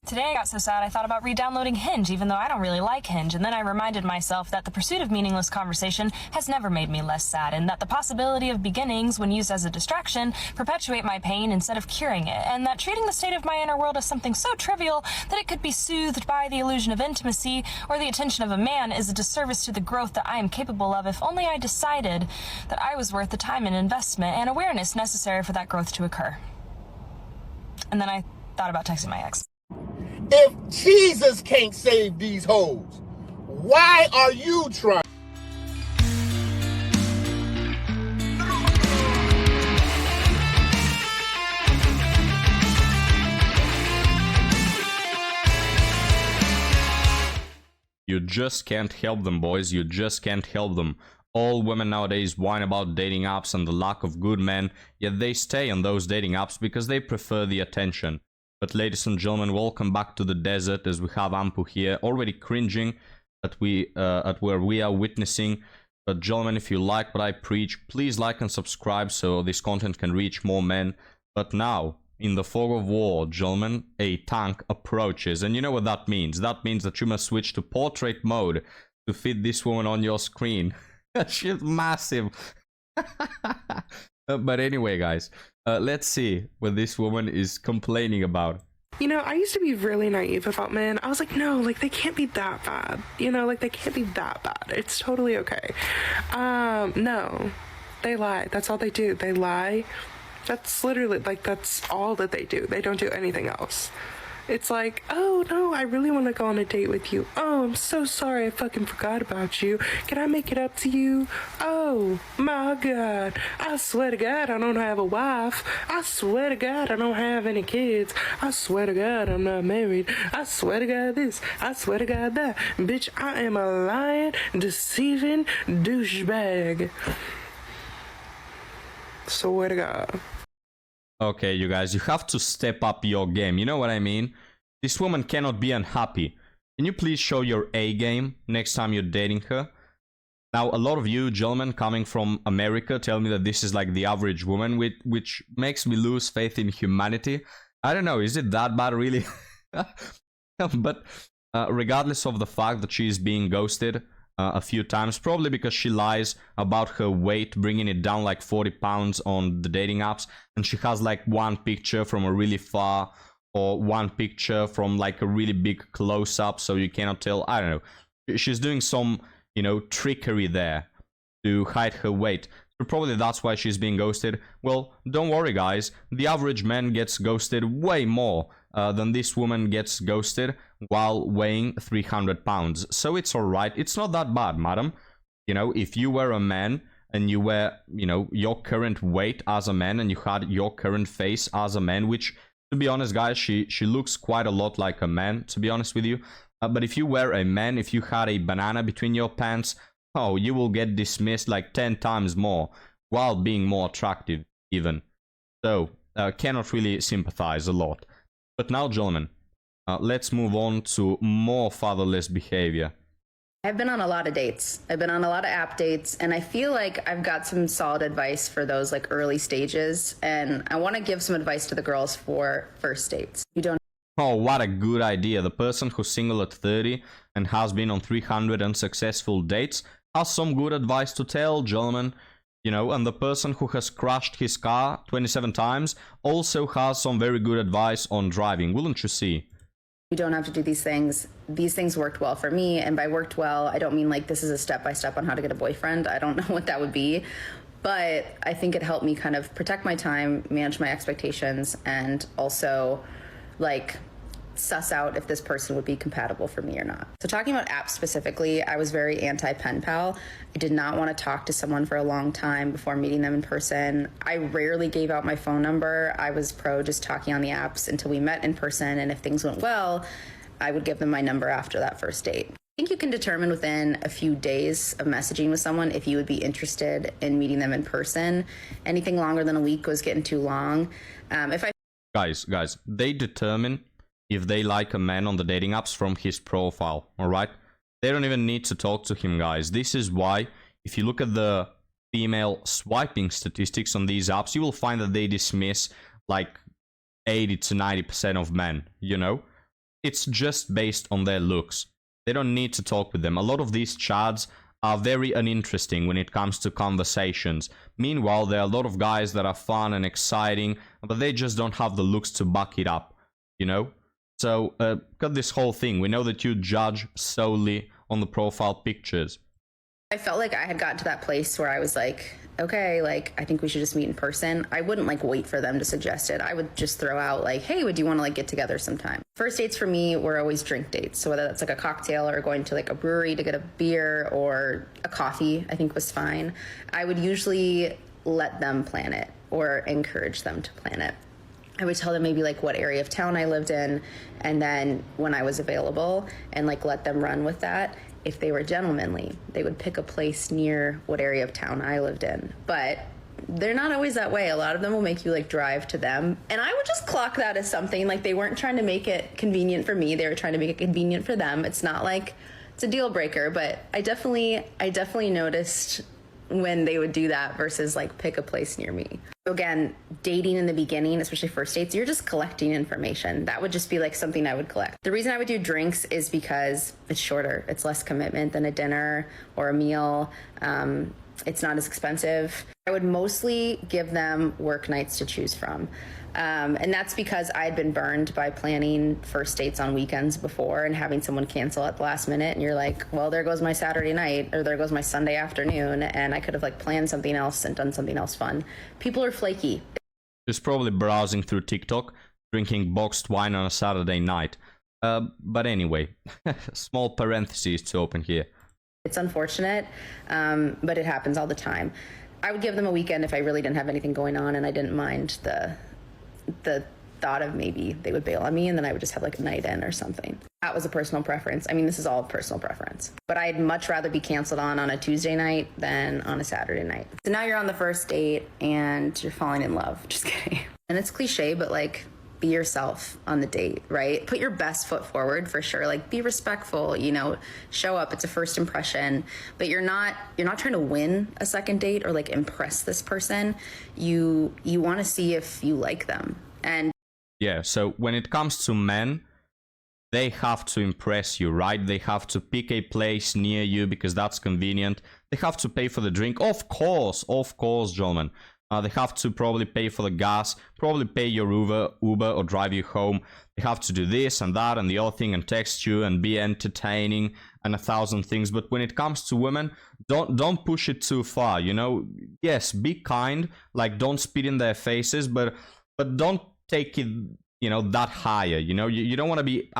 Today I got so sad I thought about re-downloading Hinge, even though I don't really like Hinge, and then I reminded myself that the pursuit of meaningless conversation has never made me less sad, and that the possibility of beginnings, when used as a distraction, perpetuate my pain instead of curing it, and that treating the state of my inner world as something so trivial that it could be soothed by the illusion of intimacy or the attention of a man is a disservice to the growth that I am capable of if only I decided that I was worth the time and investment and awareness necessary for that growth to occur. And then I thought about texting my ex. If Jesus can't save these hoes, why are you trying? You just can't help them, boys. You just can't help them. All women nowadays whine about dating apps and the lack of good men, yet they stay on those dating apps because they prefer the attention. But ladies and gentlemen, welcome back to the desert, as we have Ampu here, already cringing at where we are witnessing. But gentlemen, if you like what I preach, please like and subscribe so this content can reach more men. But now, in the fog of war, gentlemen, a tank approaches. And you know what that means? That means that you must switch to portrait mode to fit this woman on your screen. She's massive. But anyway, guys, let's see what this woman is complaining about. You know, I used to be really naive about men. I was like, no, like, they can't be that bad. You know, like, they can't be that bad. It's totally okay. No. They lie. That's all they do. They lie. That's literally, like, that's all that they do. They don't do anything else. It's like, oh, no, I really want to go on a date with you. Oh, I'm so sorry. I fucking forgot about you. Can I make it up to you? Oh, my God. I swear to God, I don't have a wife. I swear to God, I don't have any kids. I swear to God, I'm not married. I swear to God this. I swear to God that. Bitch, I am a lying, deceiving douchebag. Swear to God. Okay, you guys, you have to step up your game. You know what I mean? This woman cannot be unhappy. Can you please show your A game next time you're dating her? Now, a lot of you gentlemen coming from America tell me that this is like the average woman, which makes me lose faith in humanity. I don't know, is it that bad really? But regardless of the fact that she is being ghosted a few times, probably because she lies about her weight, bringing it down like 40 pounds on the dating apps, and she has like one picture from a really far or one picture from like a really big close-up, so you cannot tell. I don't know, she's doing some, you know, trickery there to hide her weight, so probably that's why she's being ghosted. Well, don't worry guys, the average man gets ghosted way more than this woman gets ghosted while weighing 300 pounds. So it's alright. It's not that bad, madam. You know, if you were a man and you were, you know, your current weight as a man and you had your current face as a man, which, to be honest, guys, she looks quite a lot like a man, to be honest with you. But if you were a man, if you had a banana between your pants, oh, you will get dismissed like 10 times more while being more attractive even. So, cannot really sympathize a lot. But now, gentlemen, let's move on to more fatherless behavior. I've been on a lot of dates. I've been on a lot of app dates, and I feel like I've got some solid advice for those like early stages, and I want to give some advice to the girls for first dates. You don't. Oh, what a good idea. The person who's single at 30 and has been on 300 unsuccessful dates has some good advice to tell, gentlemen. You know, and the person who has crashed his car 27 times also has some very good advice on driving, wouldn't you see? You don't have to do these things. These things worked well for me, and by worked well, I don't mean like this is a step-by-step on how to get a boyfriend. I don't know what that would be, but I think it helped me kind of protect my time, manage my expectations, and also like suss out if this person would be compatible for me or not. So talking about apps specifically, I was very anti-pen pal. I did not want to talk to someone for a long time before meeting them in person. I rarely gave out my phone number. I was pro just talking on the apps until we met in person, and if things went well, I would give them my number after that first date. I think you can determine within a few days of messaging with someone if you would be interested in meeting them in person. Anything longer than a week was getting too long. Guys, they determine if they like a man on the dating apps from his profile, alright? They don't even need to talk to him, guys. This is why, if you look at the female swiping statistics on these apps, you will find that they dismiss like 80 to 90% of men, you know? it's just based on their looks. They don't need to talk with them. A lot of these chads are very uninteresting when it comes to conversations. Meanwhile, there are a lot of guys that are fun and exciting, but they just don't have the looks to back it up, you know? So, cut this whole thing. We know that you judge solely on the profile pictures. I felt like I had gotten to that place where I was like, okay, like, I think we should just meet in person. I wouldn't like wait for them to suggest it. I would just throw out like, hey, would you want to like get together sometime? First dates for me were always drink dates. So whether that's like a cocktail or going to like a brewery to get a beer or a coffee, I think was fine. I would usually let them plan it or encourage them to plan it. I would tell them maybe like what area of town I lived in, and then when I was available, and like let them run with that. If they were gentlemanly, they would pick a place near what area of town I lived in. But they're not always that way. A lot of them will make you like drive to them. And I would just clock that as something like they weren't trying to make it convenient for me. They were trying to make it convenient for them. It's not like it's a deal breaker, but I definitely noticed when they would do that versus like pick a place near me. Again, dating in the beginning, especially first dates, you're just collecting information. That would just be like something I would collect. The reason I would do drinks is because it's shorter. It's less commitment than a dinner or a meal. It's not as expensive. I would mostly give them work nights to choose from. And that's because I had been burned by planning first dates on weekends before and having someone cancel at the last minute. And you're like, well, there goes my Saturday night, or there goes my Sunday afternoon. And I could have like planned something else and done something else fun. People are flaky. Just probably browsing through TikTok, drinking boxed wine on a Saturday night. But anyway, small parentheses to open here. It's unfortunate, but it happens all the time. I would give them a weekend if I really didn't have anything going on and I didn't mind the thought of maybe they would bail on me, and then I would just have like a night in or something. That was a personal preference. I mean, this is all personal preference. But I'd much rather be canceled on a Tuesday night than on a Saturday night. So now you're on the first date and you're falling in love. Just kidding. And it's cliche, but like, be yourself on the date, right? Put your best foot forward for sure. Like, be respectful, you know, show up. It's a first impression, but you're not trying to win a second date or like impress this person. You want to see if you like them. And yeah, so when it comes to men, they have to impress you, right? They have to pick a place near you because that's convenient. They have to pay for the drink. Of course, gentlemen. They have to probably pay for the gas, probably pay your Uber or drive you home. They have to do this and that and the other thing and text you and be entertaining and 1,000 things. But when it comes to women, don't push it too far, you know? Yes, be kind, like don't spit in their faces, but don't take it, you know, that higher, you know? You don't want to be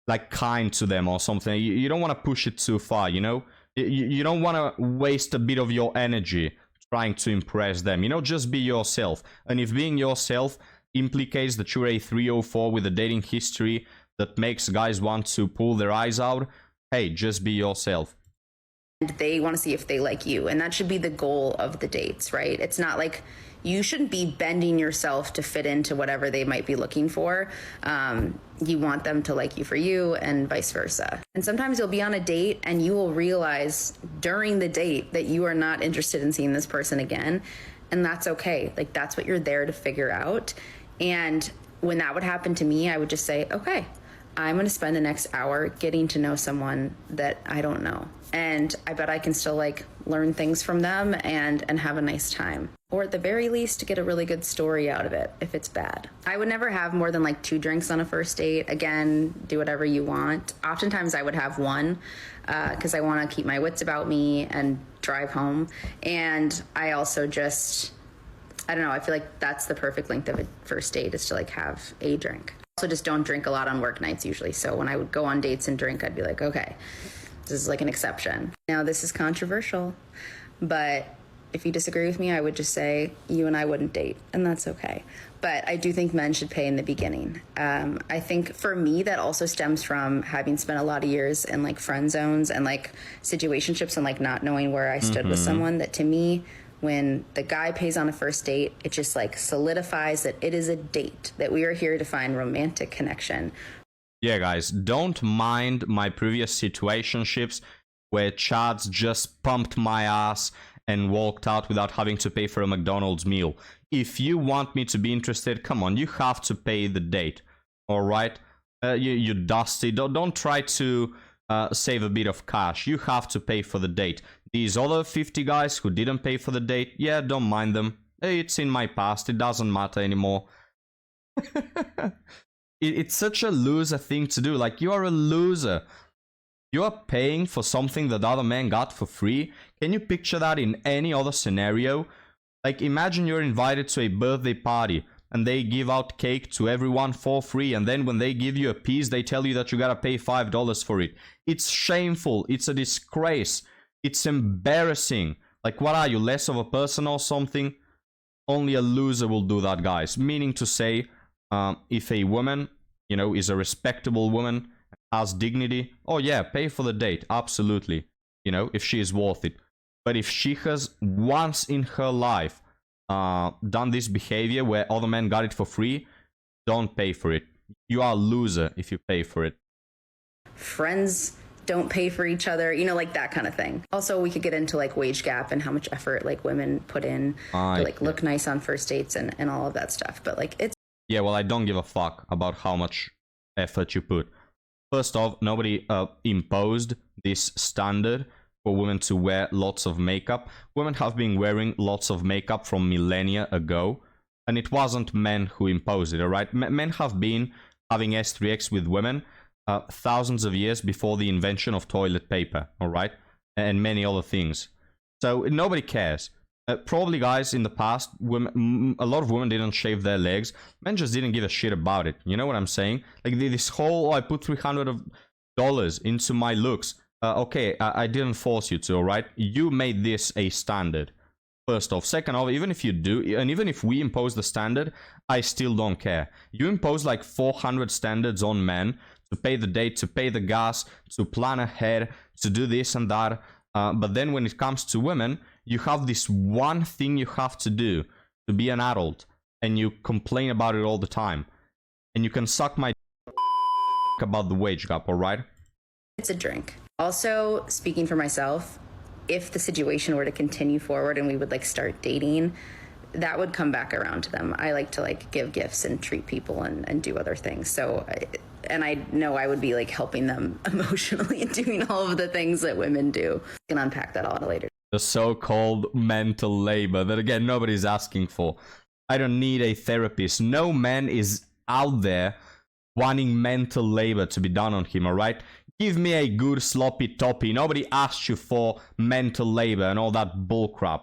like kind to them or something. You don't want to push it too far, you know? You don't want to waste a bit of your energy trying to impress them, you know, just be yourself. And if being yourself implicates that you're a 304 with a dating history that makes guys want to pull their eyes out, hey, just be yourself. They want to see if they like you, and that should be the goal of the dates, right? It's not like you shouldn't be bending yourself to fit into whatever they might be looking for. You want them to like you for you and vice versa. And sometimes you'll be on a date and you will realize during the date that you are not interested in seeing this person again. And that's okay. Like, that's what you're there to figure out. And when that would happen to me, I would just say, okay, I'm going to spend the next hour getting to know someone that I don't know. And I bet I can still like learn things from them and have a nice time. Or at the very least, get a really good story out of it if it's bad. I would never have more than like 2 drinks on a first date. Again, do whatever you want. Oftentimes I would have 1 because I want to keep my wits about me and drive home. And I also just, I don't know, I feel like that's the perfect length of a first date, is to like have a drink. Also just don't drink a lot on work nights usually. So when I would go on dates and drink, I'd be like, okay, this is like an exception. Now this is controversial, but if you disagree with me, I would just say you and I wouldn't date, and that's okay. But I do think men should pay in the beginning. I think for me, that also stems from having spent a lot of years in like friend zones and like situationships and like not knowing where I stood with someone, that to me, when the guy pays on a first date, it just like solidifies that it is a date, that we are here to find romantic connection. Yeah, guys, don't mind my previous situationships where chads just pumped my ass and walked out without having to pay for a McDonald's meal. If you want me to be interested, come on, you have to pay the date, all right? you dusty. Don't try to save a bit of cash. You have to pay for the date. These other 50 guys who didn't pay for the date, yeah, don't mind them. It's in my past. It doesn't matter anymore. It's such a loser thing to do. Like, you are a loser. You are paying for something that the other man got for free. Can you picture that in any other scenario? Like, imagine you're invited to a birthday party and they give out cake to everyone for free, and then when they give you a piece, they tell you that you gotta pay $5 for it. It's shameful. It's a disgrace. It's embarrassing. Like, what are you, less of a person or something? Only a loser will do that, guys. Meaning to say, if a woman, you know, is a respectable woman, has dignity, oh yeah, pay for the date, absolutely. You know, if she is worth it. But if she has once in her life done this behavior where other men got it for free, don't pay for it. You are a loser if you pay for it. Friends don't pay for each other, you know, like that kind of thing. Also, we could get into like wage gap and how much effort like women put in to like look nice on first dates and all of that stuff. But like, it's... Yeah, well, I don't give a fuck about how much effort you put. First off, nobody imposed this standard for women to wear lots of makeup. Women have been wearing lots of makeup from millennia ago, and it wasn't men who imposed it, alright? Men have been having S3X with women thousands of years before the invention of toilet paper, alright? And many other things. So nobody cares. Probably, guys, in the past, women, a lot of women didn't shave their legs. Men just didn't give a shit about it. You know what I'm saying? Like, this whole, oh, I put $300 into my looks. Okay, I didn't force you to, alright? You made this a standard. First off. Second off, even if you do, and even if we impose the standard, I still don't care. You impose like 400 standards on men to pay the date, to pay the gas, to plan ahead, to do this and that. But then when it comes to women, you have this one thing you have to do to be an adult, and you complain about it all the time. And you can suck my about the wage gap, alright? It's a drink. Also, speaking for myself, if the situation were to continue forward and we would like start dating, that would come back around to them. I like to like give gifts and treat people and do other things. So, and I know I would be like helping them emotionally and doing all of the things that women do. I can unpack that a lot later. The so-called mental labor that, again, nobody's asking for. I don't need a therapist. No man is out there wanting mental labor to be done on him, alright? Give me a good sloppy toppy. Nobody asked you for mental labor and all that bullcrap.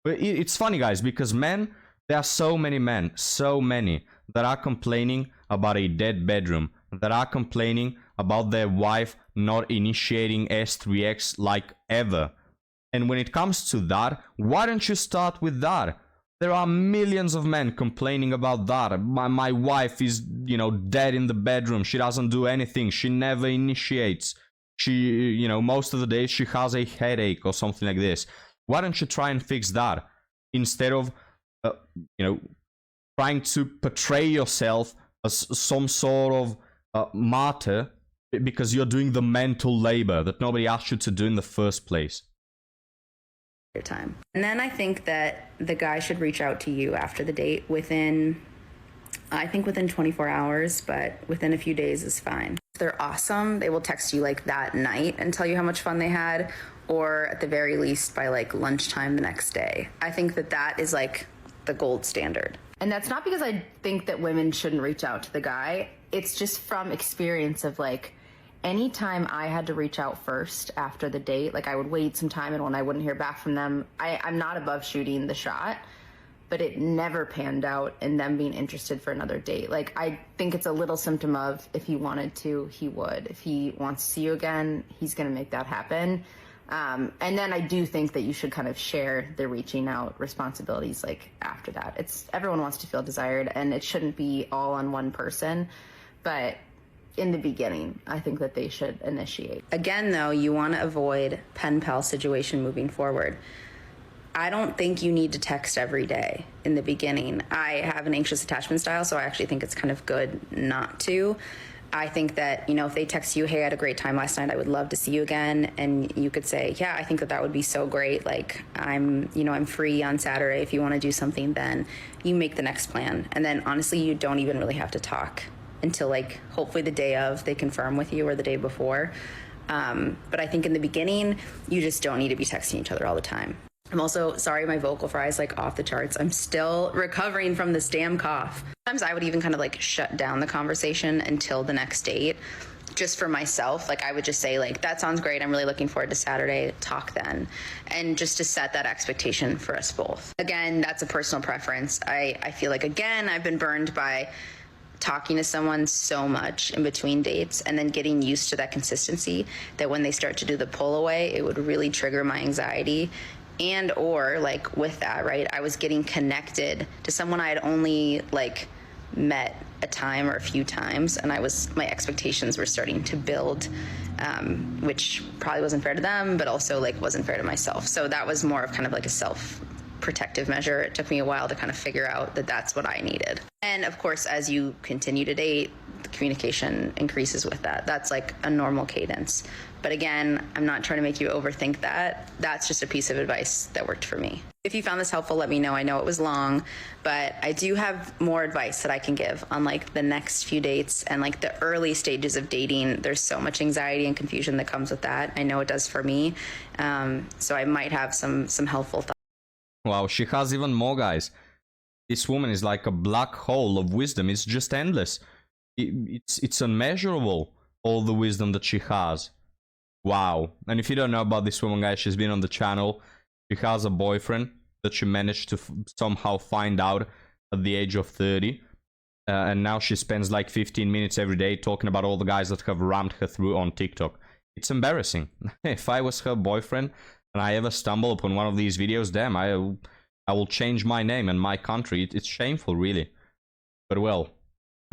But it's funny, guys, because men, there are so many men, so many, that are complaining about a dead bedroom, that are complaining about their wife not initiating S3X like ever. And when it comes to that, why don't you start with that? There are millions of men complaining about that. My wife is, you know, dead in the bedroom. She doesn't do anything. She never initiates. She, you know, most of the days she has a headache or something like this. Why don't you try and fix that? Instead of, you know, trying to portray yourself as some sort of martyr because you're doing the mental labor that nobody asked you to do in the first place. Time. And then I think that the guy should reach out to you after the date within 24 hours, but within a few days is fine. If they're awesome, they will text you like that night and tell you how much fun they had, or at the very least by like lunchtime the next day. I think that that is like the gold standard. And that's not because I think that women shouldn't reach out to the guy. It's just from experience of like, anytime I had to reach out first after the date, like I would wait some time, and when I wouldn't hear back from them, I'm not above shooting the shot, but it never panned out in them being interested for another date. Like, I think it's a little symptom of if he wanted to, he would. If he wants to see you again, he's going to make that happen. And then I do think that you should kind of share the reaching out responsibilities like after that. Everyone wants to feel desired, and it shouldn't be all on one person, but in the beginning, I think that they should initiate. Again, though, you want to avoid pen pal situation moving forward. I don't think you need to text every day in the beginning. I have an anxious attachment style, so I actually think it's kind of good not to. I think that, you know, if they text you, hey, I had a great time last night, I would love to see you again, and you could say, yeah, I think that would be so great. Like, I'm free on Saturday. If you want to do something, then you make the next plan. And then honestly, you don't even really have to talk until like hopefully the day of they confirm with you or the day before. But I think in the beginning, you just don't need to be texting each other all the time. I'm also sorry, my vocal fry is like off the charts. I'm still recovering from this damn cough. Sometimes I would even kind of like shut down the conversation until the next date, just for myself. Like I would just say like, that sounds great. I'm really looking forward to Saturday. Talk then. And just to set that expectation for us both. Again, that's a personal preference. I feel like, again, I've been burned by talking to someone so much in between dates and then getting used to that consistency that when they start to do the pull away, it would really trigger my anxiety. And or like with that, right, I was getting connected to someone I had only like met a time or a few times, and my expectations were starting to build, which probably wasn't fair to them, but also like wasn't fair to myself. So that was more of kind of like a self-protective measure. It took me a while to kind of figure out that that's what I needed. And of course, as you continue to date, the communication increases with that. That's like a normal cadence. But again, I'm not trying to make you overthink that. That's just a piece of advice that worked for me. If you found this helpful, let me know. I know it was long, but I do have more advice that I can give on like the next few dates and like the early stages of dating. There's so much anxiety and confusion that comes with that. I know it does for me. So I might have some helpful thoughts. Wow, she has even more, guys. This woman is like a black hole of wisdom. It's just endless. It's unmeasurable, all the wisdom that she has. Wow. And if you don't know about this woman, guys, she's been on the channel. She has a boyfriend that she managed to somehow find out at the age of 30. And now she spends like 15 minutes every day talking about all the guys that have rammed her through on TikTok. It's embarrassing. If I was her boyfriend and I ever stumble upon one of these videos, damn, I will change my name and my country. It's shameful, really. But well,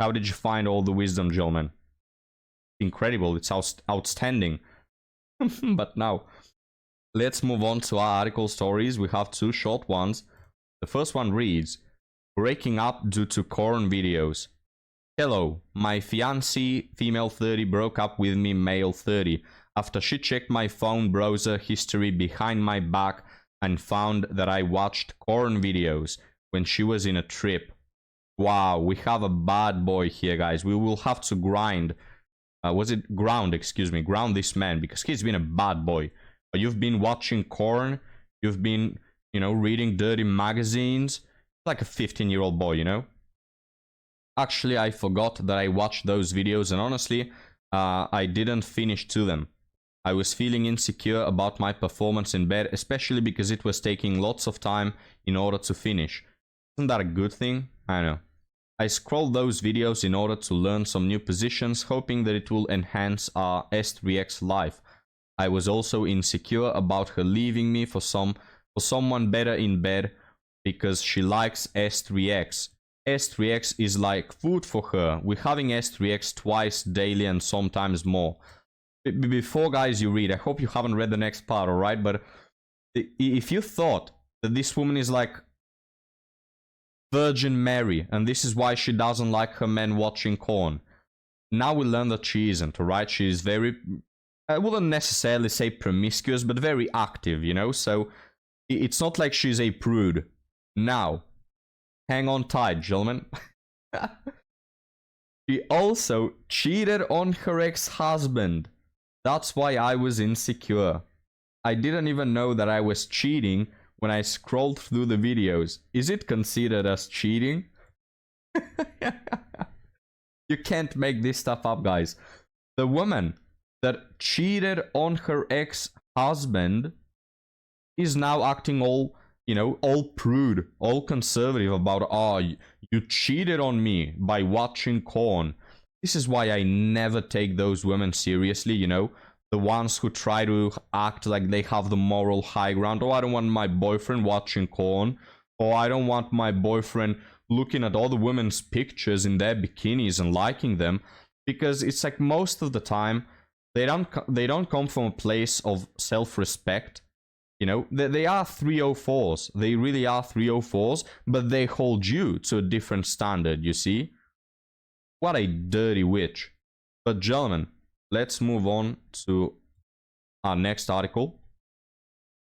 how did you find all the wisdom, gentlemen? Incredible. It's outstanding. But now, let's move on to our article stories. We have two short ones. The first one reads, breaking up due to corn videos. Hello, my fiancée, female 30, broke up with me, male 30, after she checked my phone browser history behind my back and found that I watched corn videos when she was in a trip. Wow, we have a bad boy here, guys. We will have to ground this man, because he's been a bad boy. You've been watching corn, you've been, reading dirty magazines, like a 15-year-old boy, Actually, I forgot that I watched those videos, and honestly, I didn't finish to them. I was feeling insecure about my performance in bed, especially because it was taking lots of time in order to finish. Isn't that a good thing? I know. I scrolled those videos in order to learn some new positions, hoping that it will enhance our S3X life. I was also insecure about her leaving me for someone better in bed because she likes S3X. S3X is like food for her. We're having S3X twice daily and sometimes more. Before, guys, you read, I hope you haven't read the next part, alright? But if you thought that this woman is like Virgin Mary, and this is why she doesn't like her men watching corn, now we learn that she isn't, alright? She is very, I wouldn't necessarily say promiscuous, but very active, So it's not like she's a prude. Now, hang on tight, gentlemen. She also cheated on her ex-husband. That's why I was insecure. I didn't even know that I was cheating when I scrolled through the videos. Is it considered as cheating? You can't make this stuff up, guys. The woman that cheated on her ex-husband is now acting all, all prude, all conservative about, oh, you cheated on me by watching corn. This is why I never take those women seriously, the ones who try to act like they have the moral high ground. Oh, I don't want my boyfriend watching corn. Or I don't want my boyfriend looking at all the women's pictures in their bikinis and liking them. Because it's like most of the time, they don't come from a place of self-respect. They are 304s. They really are 304s, but they hold you to a different standard, you see? What a dirty witch. But gentlemen, let's move on to our next article.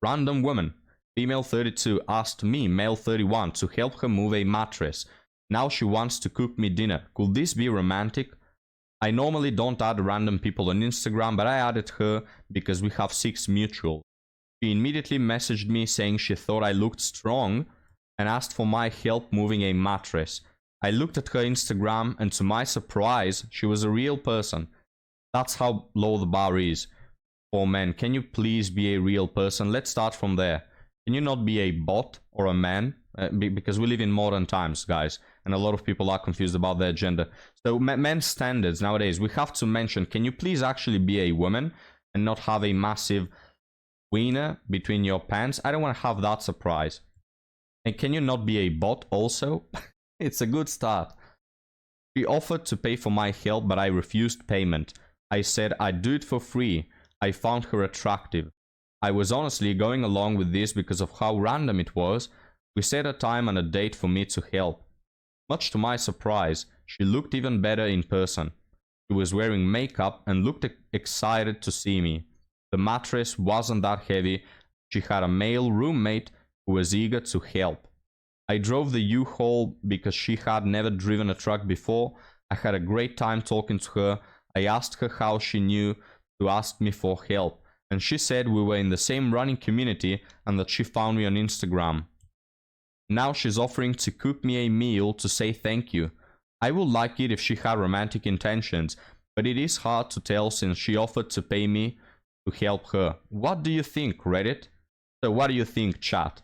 Random woman, female 32, asked me, male 31, to help her move a mattress. Now she wants to cook me dinner. Could this be romantic? I normally don't add random people on Instagram, but I added her because we have 6 mutual. She immediately messaged me saying she thought I looked strong and asked for my help moving a mattress. I looked at her Instagram and to my surprise, she was a real person. That's how low the bar is for men. Can you please be a real person? Let's start from there. Can you not be a bot or a man? Because we live in modern times, guys, and a lot of people are confused about their gender. So men's standards nowadays, we have to mention, can you please actually be a woman and not have a massive wiener between your pants? I don't want to have that surprise. And can you not be a bot also? It's a good start. She offered to pay for my help, but I refused payment. I said I'd do it for free. I found her attractive. I was honestly going along with this because of how random it was. We set a time and a date for me to help. Much to my surprise, she looked even better in person. She was wearing makeup and looked excited to see me. The mattress wasn't that heavy. She had a male roommate who was eager to help. I drove the U-Haul because she had never driven a truck before. I had a great time talking to her. I asked her how she knew to ask me for help, and she said we were in the same running community and that she found me on Instagram. Now she's offering to cook me a meal to say thank you. I would like it if she had romantic intentions, but it is hard to tell since she offered to pay me to help her. What do you think, Reddit? So what do you think, chat?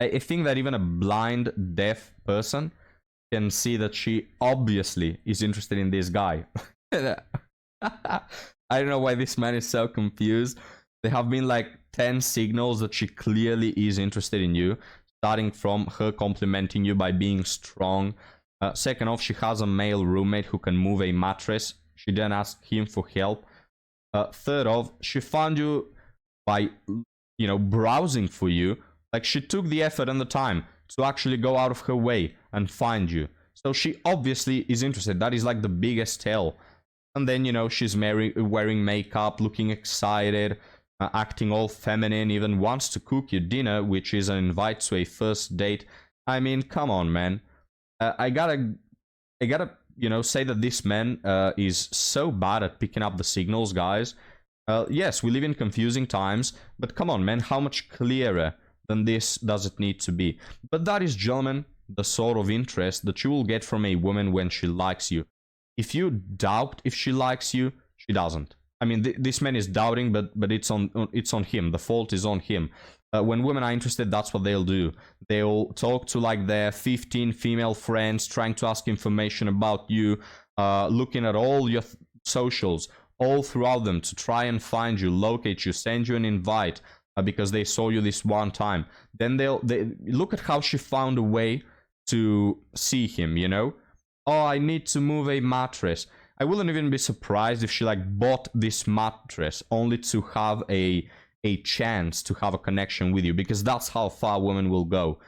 I think that even a blind, deaf person can see that she obviously is interested in this guy. I don't know why this man is so confused. There have been like 10 signals that she clearly is interested in you. Starting from her complimenting you by being strong. Second off, she has a male roommate who can move a mattress. She then asked him for help. Third off, she found you by, browsing for you. Like, she took the effort and the time to actually go out of her way and find you. So she obviously is interested. That is like the biggest tell. And then, she's wearing makeup, looking excited, acting all feminine, even wants to cook you dinner, which is an invite to a first date. I mean, come on, man. I gotta, say that this man is so bad at picking up the signals, guys. Yes, we live in confusing times, but come on, man, how much clearer than this does it need to be? But that is, gentlemen, the sort of interest that you will get from a woman when she likes you. If you doubt if she likes you, she doesn't. I mean, this man is doubting, but it's on him. The fault is on him. When women are interested, that's what they'll do. They'll talk to like their 15 female friends, trying to ask information about you, looking at all your socials, all throughout them to try and find you, locate you, send you an invite because they saw you this one time. Then they look at how she found a way to see him. Oh, I need to move a mattress. I wouldn't even be surprised if she bought this mattress only to have a chance to have a connection with you, because that's how far women will go.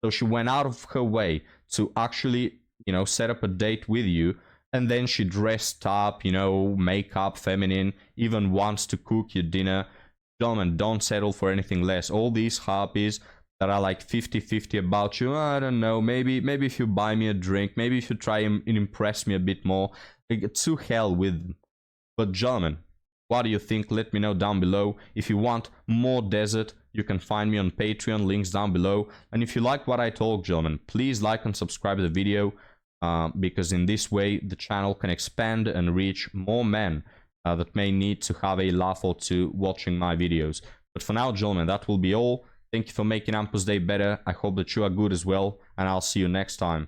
So she went out of her way to actually, set up a date with you, and then she dressed up, makeup, feminine, even wants to cook you dinner. Gentlemen, don't settle for anything less. All these harpies that are like 50-50 about you, I don't know, maybe if you buy me a drink, maybe if you try and impress me a bit more, to hell with them. But gentlemen, what do you think? Let me know down below. If you want more desert, you can find me on Patreon, links down below. And if you like what I talk, gentlemen, please like and subscribe to the video, because in this way the channel can expand and reach more men that may need to have a laugh or two watching my videos. But for now, gentlemen, that will be all. Thank you for making Ampus Day better. I hope that you are good as well, and I'll see you next time.